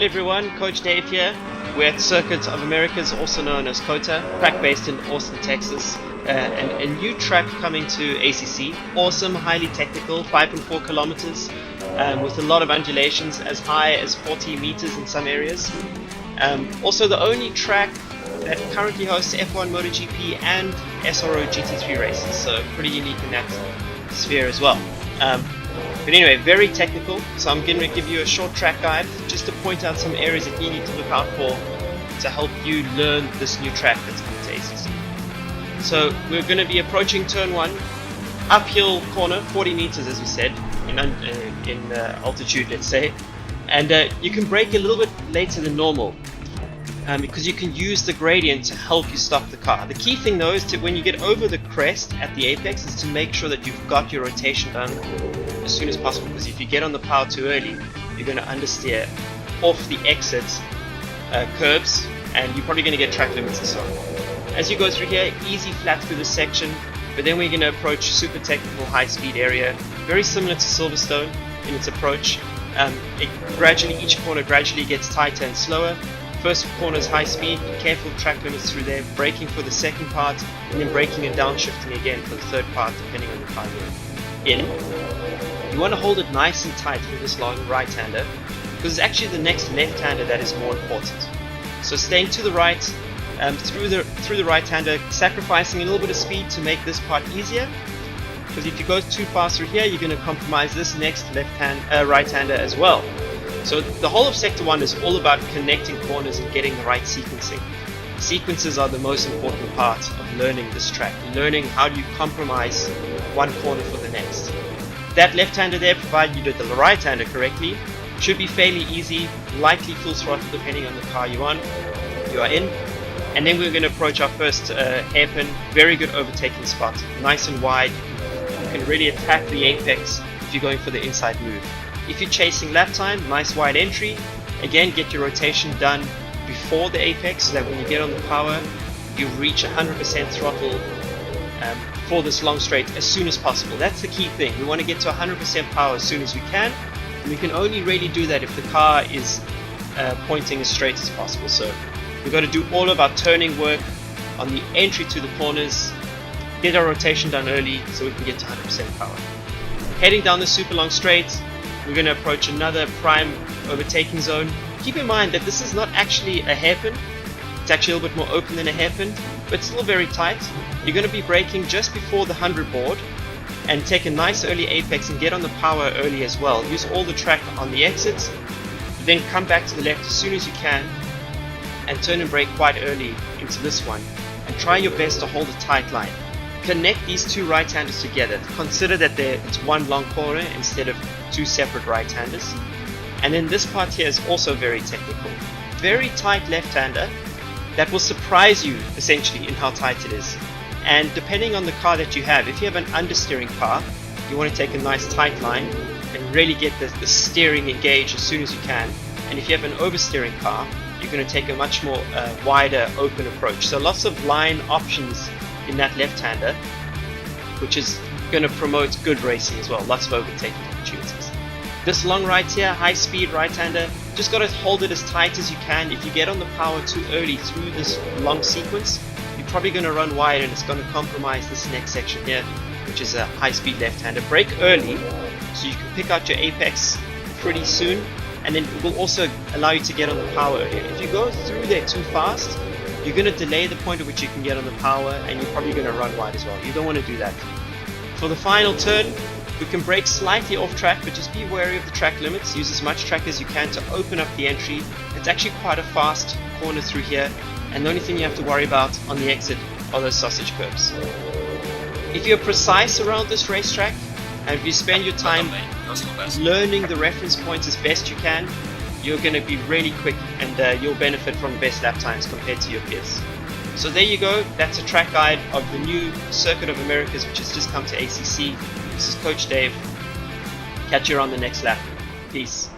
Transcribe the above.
Hello everyone, Coach Dave here. We're at Circuit of Americas, also known as COTA, track based in Austin, Texas. And a new track coming to ACC. Awesome, highly technical, 5.4 kilometers with a lot of undulations as high as 40 meters in some areas. Also the only track that currently hosts F1 MotoGP and SRO GT3 races, so pretty unique in that sphere as well. But anyway, very technical, so I'm going to give you a short track guide just to point out some areas that you need to look out for to help you learn this new track that's coming to ACC. So we're going to be approaching turn 1, uphill corner, 40 meters as we said, in altitude let's say, and you can brake a little bit later than normal because you can use the gradient to help you stop the car. The key thing though is to, when you get over the crest at the apex, is to make sure that you've got your rotation done as soon as possible, because if you get on the power too early, you're going to understeer off the exit curbs and you're probably going to get track limits and so on. As you go through here, easy flat through this section, but then we're going to approach super technical high speed area, very similar to Silverstone in its approach. Each corner gradually gets tighter and slower. First corner is high speed, careful track limits through there, braking for the second part, and then braking and downshifting again for the third part depending on the car you're in. You want to hold it nice and tight through this long right-hander, because it's actually the next left-hander that is more important. So staying to the right, through the right-hander, sacrificing a little bit of speed to make this part easier, because if you go too fast through here, you're going to compromise this next right-hander as well. So the whole of Sector 1 is all about connecting corners and getting the right sequencing. Sequences are the most important part of learning this track, learning how do you compromise one corner for the next. That left-hander there, provided you did the right-hander correctly, should be fairly easy, likely full throttle depending on the car you are in. And then we're going to approach our first hairpin, very good overtaking spot, nice and wide. You can really attack the apex if you're going for the inside move. If you're chasing lap time, nice wide entry. Again, get your rotation done before the apex so that when you get on the power, you reach 100% throttle for this long straight as soon as possible. That's the key thing. We want to get to 100% power as soon as we can. And we can only really do that if the car is pointing as straight as possible. So we've got to do all of our turning work on the entry to the corners, get our rotation done early so we can get to 100% power. Heading down the super long straight, we're going to approach another prime overtaking zone. Keep in mind that this is not actually a hairpin. It's actually a little bit more open than a hairpin, but still very tight. You're going to be braking just before the 100 board and take a nice early apex and get on the power early as well. Use all the track on the exits, then come back to the left as soon as you can and turn and brake quite early into this one, and try your best to hold a tight line. Connect these two right-handers together. Consider that it's one long corner instead of two separate right-handers. And then this part here is also very technical. Very tight left-hander that will surprise you essentially in how tight it is. And depending on the car that you have, if you have an understeering car, you want to take a nice tight line and really get the steering engaged as soon as you can. And if you have an oversteering car, you're going to take a much more wider open approach. So lots of line options in that left-hander, which is going to promote good racing as well. Lots of overtaking opportunities. This long right here, high speed right-hander, just got to hold it as tight as you can. If you get on the power too early through this long sequence, you're probably going to run wide and it's going to compromise this next section here, which is a high speed left-hander. Brake early so you can pick out your apex pretty soon, and then it will also allow you to get on the power earlier. If you go through there too fast, you're going to delay the point at which you can get on the power and you're probably going to run wide as well. You don't want to do that. For the final turn, we can brake slightly off track, but just be wary of the track limits. Use as much track as you can to open up the entry. It's actually quite a fast corner through here, and the only thing you have to worry about on the exit are those sausage curbs. If you're precise around this racetrack, and if you spend your time learning the reference points as best you can, you're going to be really quick and you'll benefit from the best lap times compared to your peers. So there you go, that's a track guide of the new Circuit of Americas which has just come to ACC. This is Coach Dave. Catch you on the next lap. Peace.